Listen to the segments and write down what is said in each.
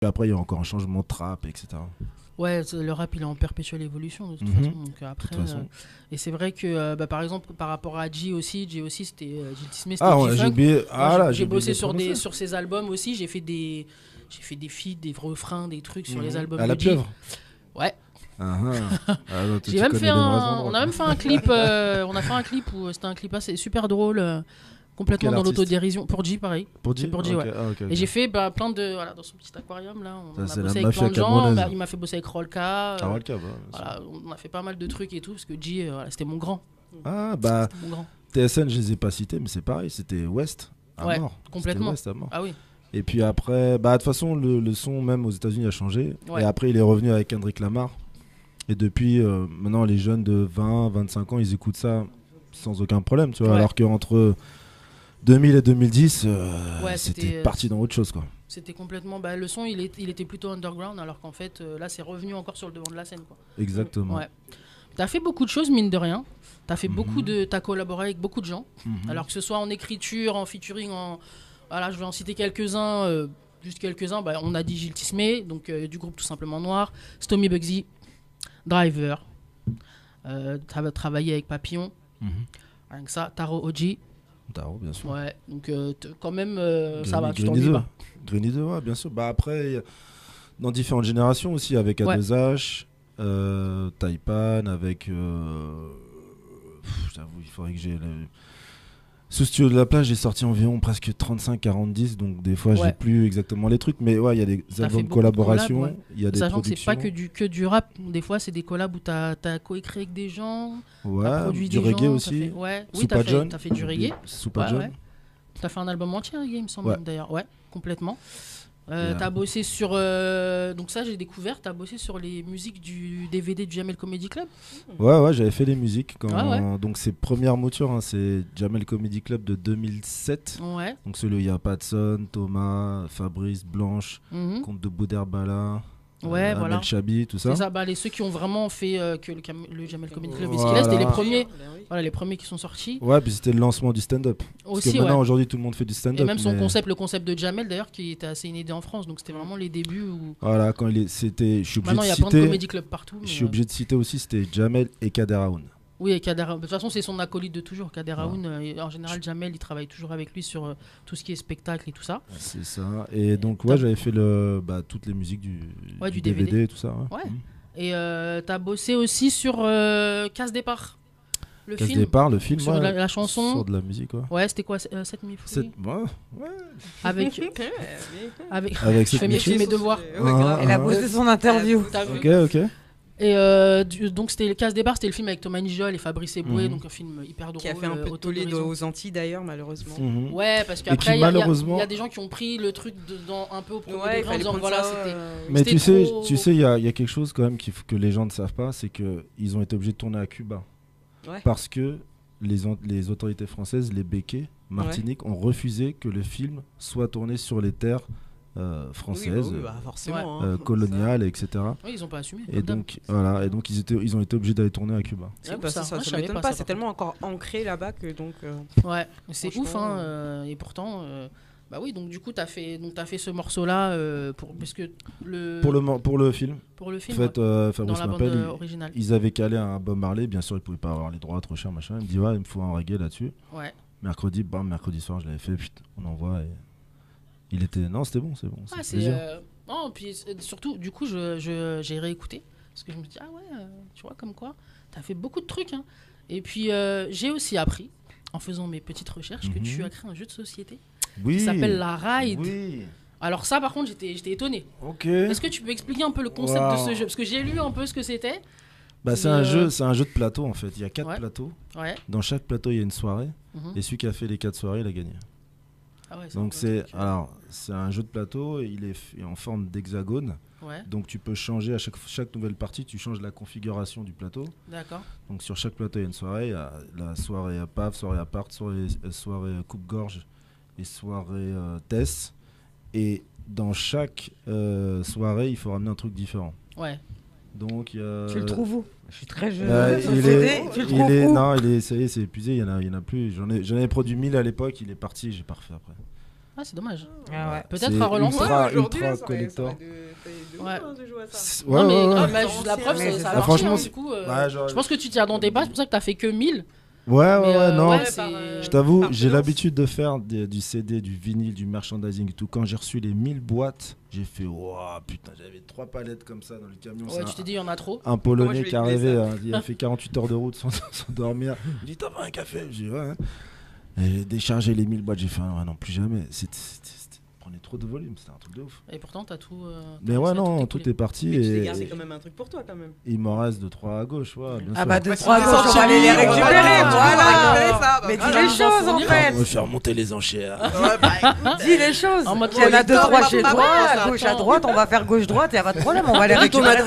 Puis après, il y a encore un changement de trap, etc. Ouais, le rap il est en perpétuelle évolution de toute Mhm. façon. Donc De après, toute façon. et c'est vrai que par exemple par rapport à G aussi c'était Jill Tismé, c'était Ah, j'ai G-Funk. oublié. Moi Ah là, j'ai j'ai oublié de bossé le sur prononcer. sur ses albums aussi, j'ai fait des feats, des refrains, des trucs sur les albums À de la G. pieuvre. Ouais. Ah, ah. Ah, non, toi, J'ai tu même connais fait les vrais on endroits, a quoi. même fait un clip on a fait un clip où c'était un clip assez super drôle complètement quel dans artiste? l'autodérision pour G pareil. Pour C'est J? pour G, Ok, ouais. ah, ok, ok. Et j'ai fait plein de voilà dans son petit aquarium là, Ça, on a c'est la bossé avec mafia plein de gens, camerounaise. il m'a fait bosser avec Rolka, Ah, Walka, bah, bien sûr. voilà, on a fait pas mal de trucs et tout parce que G voilà, c'était mon grand. Ah, bah, C'était mon grand. TSN, je les ai pas cités, mais c'est pareil, c'était West à Ouais, mort. complètement. C'était West à mort. Ah oui. Et puis après, bah, de toute façon, le son, même aux États-Unis, a changé. Ouais. Et après, il est revenu avec Kendrick Lamar. Et depuis, maintenant, les jeunes de 20, 25 ans, ils écoutent ça sans aucun problème, tu vois. Ouais. Alors qu'entre 2000 et 2010, Ouais, c'était parti dans autre chose, quoi. C'était complètement le son il était plutôt underground alors qu'en fait là c'est revenu encore sur le devant de la scène quoi. Exactement. Ouais. T'as fait beaucoup de choses mine de rien. T'as fait Mhm. t'as collaboré avec beaucoup de gens. Mhm. Alors que ce soit en écriture, en featuring, voilà, je vais en citer quelques-uns, juste quelques-uns. Bah, on a dit Gilles Tismé, donc du groupe Tout Simplement Noir, Stomy Bugsy, Driver. T'as travaillé avec Papillon, Mhm. rien que ça. Taro Oji, Taro, bien sûr. ouais. Donc quand même, ça va, tu Grenny t'ennuies 2. pas. Grenny 2, ouais, bien sûr. Bah après, dans différentes générations aussi, avec Ouais. A2H, Taipan, avec. J'avoue, il faudrait que j'ai. Sous Studio de la Plage, j'ai sorti environ presque 35-40 disques, donc des fois, Ouais. j'ai plus exactement les trucs, mais ouais, il y a des fait albums beaucoup de collaboration, collabs, ouais. il y a des Sachant que c'est productions. pas que du rap, des fois c'est des collabs où t'as coécrit avec des gens, t'as Ouais, produit du des reggae gens, aussi. ouais, oui, Soupa John. t'as fait du reggae. Soupa Ouais, John. ouais. T'as fait un album entier reggae, il me semble, Ouais. même, d'ailleurs, ouais, complètement. Yeah. T'as bossé sur, donc ça j'ai découvert, t'as bossé sur les musiques du DVD du Jamel Comedy Club. Ouais, j'avais fait les musiques quand. Ouais. Donc, ses premières moutures, hein, c'est Jamel Comedy Club de 2007. Ouais. Donc, celui où il y a Patson, Thomas, Fabrice, Blanche, Mhm. Comte de Bouderbala, Ouais, voilà. Amel Chabi, tout ça. C'est ça, ceux qui ont vraiment fait que le Jamel Comedy Club et ce qu'il Voilà. a, c'était les premiers, voilà, les premiers qui sont sortis. Ouais, puis c'était le lancement du stand-up. Parce Aussi, que maintenant, ouais. aujourd'hui, tout le monde fait du stand-up. Et même son mais concept, le concept de Jamel d'ailleurs, qui était assez inédit en France. Donc c'était vraiment les débuts où. Voilà, quand c'était. Je suis obligé Maintenant il y de a plein de citer. comédie clubs partout. Je mais, suis obligé de citer aussi, c'était Jamel et Kader Aoun. Oui, et Kader Aoun. De toute façon, c'est son acolyte de toujours. Kader Aoun, en général, Jamel, il travaille toujours avec lui sur tout ce qui est spectacle et tout ça. C'est ça. Et donc, ouais, j'avais fait toutes les musiques du DVD et tout ça. Ouais. Et t'as bossé aussi sur Casse Départ. Le Casse film. Départ, le film. Sur ouais, la chanson. Sur de la musique, quoi. Ouais, c'était quoi 7000 fruits Ouais. Avec. avec. Avec Je fais mes devoirs. Elle a bossé son interview. T'as vu. Ok. Et donc c'était le Casse Départ, c'était le film avec Thomas Nijol et Fabrice Eboué, donc un film hyper drôle. Qui a fait un peu de tollé aux Antilles d'ailleurs, malheureusement. Ouais, parce qu'après il y malheureusement... y a des gens qui ont pris le truc un peu au premier degré en fallait disant voilà, c'était. c'était. Mais tu trop... sais, il y a quelque chose quand même que les gens ne savent pas, c'est que ils ont été obligés de tourner à Cuba, parce que les autorités françaises, les Béquets, Martinique, ont refusé que le film soit tourné sur les terres françaises, forcément, coloniales, etc. Oui, ils ont pas assumé. Et donc voilà, et donc ils ont été obligés d'aller tourner à Cuba. Ça m'étonne pas, c'est tellement encore ancré là-bas que donc. Ouais, c'est ouf, hein. Et pourtant, bah oui, donc du coup t'as fait ce morceau-là parce que pour le film. Pour le film. En fait, Fabrice m'appelle. Ils avaient calé un Bob Marley, bien sûr ils pouvaient pas avoir les droits trop chers, machin. Il me dit ouais, il me faut un reggae là-dessus. Ouais. Mercredi soir, je l'avais fait, putain, on envoie. Et... c'était bon. Non, puis surtout, du coup, j'ai réécouté. Parce que je me dis, ah ouais, tu vois, comme quoi, t'as fait beaucoup de trucs. Hein. Et puis, j'ai aussi appris, en faisant mes petites recherches, que tu as créé un jeu de société qui s'appelle La Ride. Oui. Alors ça, par contre, j'étais étonné. Ok. Est-ce que tu peux expliquer un peu le concept de ce jeu? Parce que j'ai lu un peu ce que c'était. C'est un jeu de plateau, en fait. Il y a 4 plateaux. Ouais. Dans chaque plateau, il y a une soirée. Et celui qui a fait les 4 soirées, il a gagné. Ah ouais, donc c'est un jeu de plateau, il est en forme d'hexagone. Ouais. Donc tu peux changer à chaque nouvelle partie, tu changes la configuration du plateau. D'accord. Donc sur chaque plateau il y a une soirée, il y a la soirée à PAF, soirée à part, soirée coupe-gorge et soirée Tess. Et dans chaque soirée, il faut ramener un truc différent. Ouais. Donc tu le trouves où? Je suis très jeune. Non, ça y est, c'est épuisé, il y en a plus. J'en ai produit 1000 à l'époque, il est parti, j'ai pas refait après. Ah, c'est dommage. Peut-être à relancer. Ultra collector. Ouais, mais la preuve, ça a marché. Franchement, du coup, je pense que tu t'y attendais pas, c'est pour ça que t'as fait que 1000. Ouais, non. Je t'avoue, j'ai l'habitude de faire du CD, du vinyle, du merchandising et tout. Quand j'ai reçu les 1000 boîtes, j'ai fait waouh, putain, j'avais 3 palettes comme ça dans le camion. Ouais, tu t'es dit, il y en a trop. Un Polonais qui est arrivé, il a fait 48 heures de route sans dormir. Il dit, t'as pas un café? J'ai dit, ouais. Et j'ai déchargé les 1000 boîtes, j'ai fait, non, plus jamais. Prenait trop de volume, c'était un truc de ouf. Et pourtant, t'as tout. Mais ouais, non, tout est parti. Mais tu t'es gardé quand même un truc pour toi, quand même. Il m'en reste 2-3 à gauche, ouais. Bien sûr. Bah, 2-3 à gauche, on va aller les récupérer, voilà. Mais dis les choses, en fait. On va faire monter les enchères. Dis les choses. Il y en a 2-3 chez toi, à gauche, à droite, on va faire gauche-droite, il n'y a pas de problème, on va les récupérer.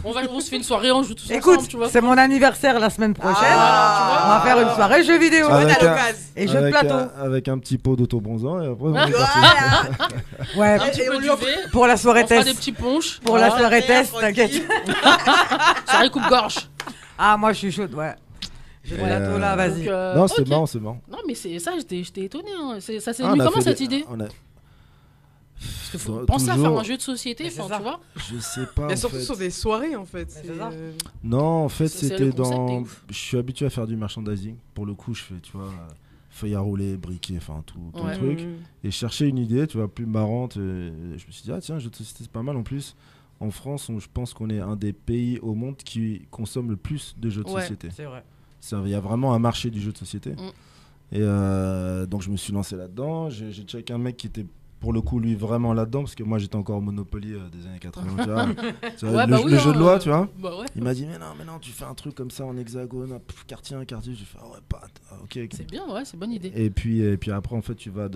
On se fait une soirée, on joue tous ensemble. Écoute, c'est mon anniversaire la semaine prochaine. On va faire une soirée jeux vidéo. Et jeux de plateau. Avec un petit pot d'autobronzant et après on est ouais, un petit peu pour la soirée test. On fera des petits punchs. Pour la soirée test, t'inquiète. Soirée coupe-gorge. Ah, moi je suis chaude, ouais. J'ai plateau là, vas-y. Non, c'est marrant. Non, mais c'est ça, j'étais étonné. Ça s'est venu comment cette idée? Parce que faut penser à faire un jeu de société, tu vois. Je sais pas. Mais surtout sur des soirées en fait. Non, en fait, c'était dans. Je suis habitué à faire du merchandising. Pour le coup, je fais, tu vois, feuille à rouler, briquet, enfin tout le truc. Et chercher une idée, tu vois, plus marrante. Je me suis dit, tiens, jeu de société, c'est pas mal en plus. En France, je pense qu'on est un des pays au monde qui consomme le plus de jeux de société. C'est vrai. Il y a vraiment un marché du jeu de société. Et donc, je me suis lancé là-dedans. J'ai checké un mec qui était pour le coup lui vraiment là-dedans parce que moi j'étais encore au Monopoly des années 80 tu vois, le jeu de loi tu vois il m'a dit mais non tu fais un truc comme ça en hexagone quartier j'ai fait ok c'est bien c'est bonne idée et puis après en fait tu vas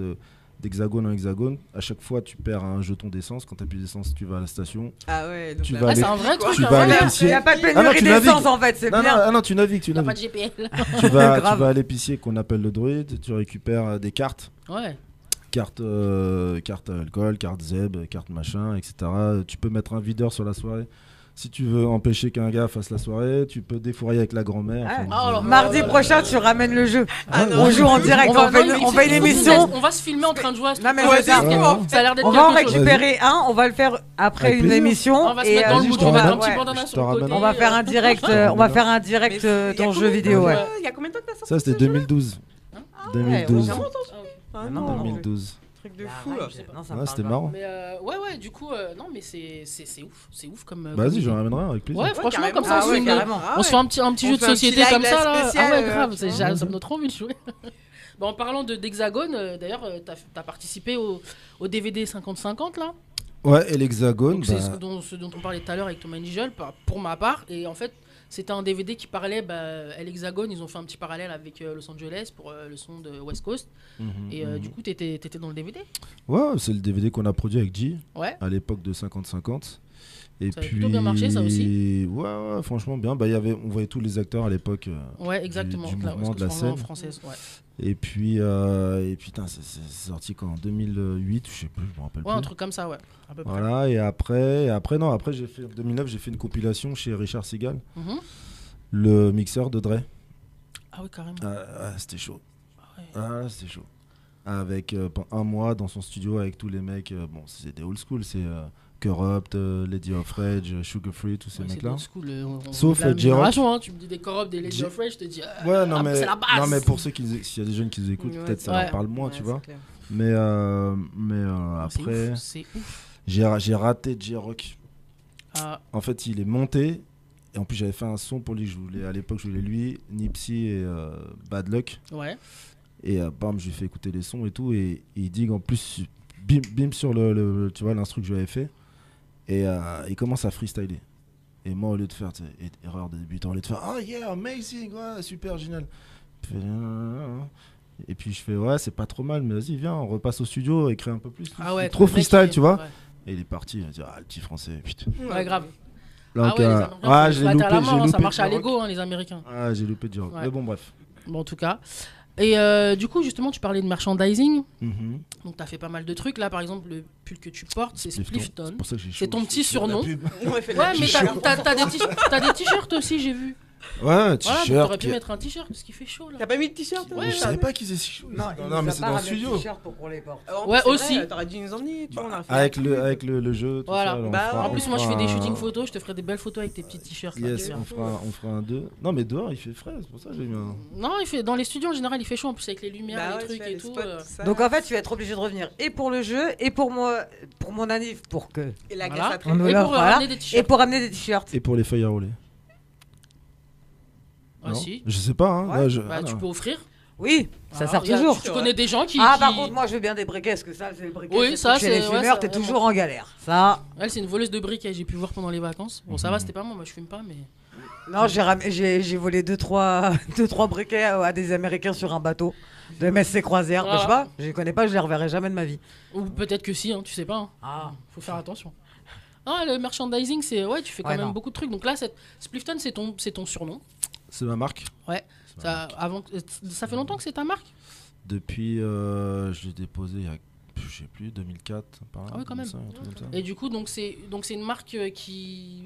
d'hexagone en hexagone à chaque fois tu perds un jeton d'essence quand t'as plus d'essence tu vas à la station donc tu vas c'est un vrai truc tu vas à l'épicier il n'y a pas de pénurie d'essence en fait c'est bien tu navigues tu pas de GPL tu vas à l'épicier qu'on appelle le druide tu récupères des cartes carte alcool, carte zeb, carte machin, etc. Tu peux mettre un videur sur la soirée. Si tu veux empêcher qu'un gars fasse la soirée, tu peux défourailler avec la grand-mère. Mardi prochain, tu ramènes le jeu. On joue en direct, on fait une émission. On va se filmer en train de jouer à ce truc. Ça a l'air d'être on va en récupérer un, on va le faire après une émission. On va se mettre dans le mood, on va mettre un petit bandana sur le côté. On va faire un direct dans jeu vidéo. Il y a combien de temps que t'as sorti ça? C'était 2012. 2012. Non, 2012. Truc de fou là. C'était marrant. Mais ouais, du coup, non, mais c'est ouf. C'est ouf comme. Vas-y, j'en ramènerai avec plaisir. Ouais, franchement, comme ça, on se fait un petit jeu de société comme ça là. Ah ouais, grave, ça me donne trop envie de jouer. En parlant d'Hexagone, d'ailleurs, t'as participé au DVD 50-50 là. Ouais, et l'Hexagone. C'est ce dont on parlait tout à l'heure avec Thomas Nigel, pour ma part. Et en fait, c'était un DVD qui parlait, l'Hexagone, ils ont fait un petit parallèle avec Los Angeles pour le son de West Coast. Et du coup, t'étais dans le DVD? Ouais, c'est le DVD qu'on a produit avec G à l'époque de 50-50. Et ça a plutôt bien marché, ça aussi. Ouais, franchement bien. On voyait tous les acteurs à l'époque exactement, du mouvement de la scène française. Et puis, putain, c'est sorti en 2008, je sais plus, je me rappelle plus. Un truc comme ça, à peu près. Voilà, et après j'ai fait en 2009, j'ai fait une compilation chez Richard Segal, le mixeur de Dre. Ah oui, carrément. C'était chaud. C'était chaud. Avec un mois dans son studio avec tous les mecs, c'est des old school, c'est Corrupt, Lady of Rage, Sugar Free, tous ces mecs-là. Sauf J-Rock. Tu me dis des Corrupt, des Lady of Rage, je te dis. C'est la base. Non, mais pour ceux s'il y a des jeunes qui nous écoutent, peut-être ça leur parle moins, tu vois. Mais après, c'est ouf. J'ai raté J-Rock. En fait, il est monté. Et en plus, j'avais fait un son pour lui. À l'époque, je voulais lui, Nipsey et Bad Luck. Ouais. Et bam, je lui ai fait écouter les sons et tout. Et il dit en plus, bim sur tu vois, l'instru que je lui avais fait. Et il commence à freestyler. Et moi, au lieu de faire erreur de débutant, au lieu de faire oh yeah, amazing, ouais, super génial. Et puis je fais c'est pas trop mal, mais vas-y, viens, on repasse au studio et crée un peu plus. Trop freestyle, tu vois. Et il est parti, il a dit le petit français, putain. Ouais, grave. Donc, les Américains, j'ai loupé. Ça marche à l'ego, les Américains. J'ai loupé du rock. Mais bon, bref. En tout cas. Et du coup, justement, tu parlais de merchandising. Donc, tu as fait pas mal de trucs. Là, par exemple, le pull que tu portes, c'est Splifton. C'est ton petit surnom. Ouais, mais t'as des t-shirts aussi, j'ai vu. Ouais, t-shirt. Voilà, t'aurais pu mettre un t-shirt parce qu'il fait chaud là. T'as pas mis de t-shirt? Ouais, je savais pas qu'ils faisaient si chaud. Non, mais c'est dans le studio. Pour qu'on les porte. Ouais, aussi. T'aurais dû nous emmener. Avec le jeu. Voilà. En plus, moi je fais des shootings photos, je te ferai des belles photos avec tes petits t-shirts. Yes, on fera un 2. Non, mais dehors il fait frais, c'est pour ça que j'ai mis un. Non, dans les studios en général il fait chaud en plus avec les lumières, les trucs et tout. Donc en fait, tu vas être obligé de revenir et pour le jeu et pour moi, pour mon anniv, pour que. Et la glace après. Et pour ramener des t-shirts. Et pour les feuilles à rouler. Ah si. Je sais pas. Hein. Là, tu peux offrir. Oui, ça sert toujours. Tu connais des gens qui. Ah, par contre, moi je veux bien des briquets, parce que ça, c'est le briquet. Oui, ça, c'est. Les fumeurs, t'es toujours en galère. Ça. Elle, c'est une voleuse de briquets, j'ai pu voir pendant les vacances. Bon, ça va, c'était pas moi je fume pas, mais. Non, j'ai volé 2-3 briquets à des Américains sur un bateau de MSC Croisière. Je sais pas, je les connais pas, je les reverrai jamais de ma vie. Ou peut-être que si, hein, tu sais pas. Hein. Faut faire attention. Non, le merchandising, c'est. Ouais, tu fais quand même beaucoup de trucs. Donc là, Splifton, c'est ton surnom. C'est ma marque. Ouais. Ça fait longtemps que c'est ta marque? Depuis, je l'ai déposé il y a, je sais plus, 2004. Ah ouais, quand même. 2005, un truc comme ça. Et du coup, donc c'est une marque qui.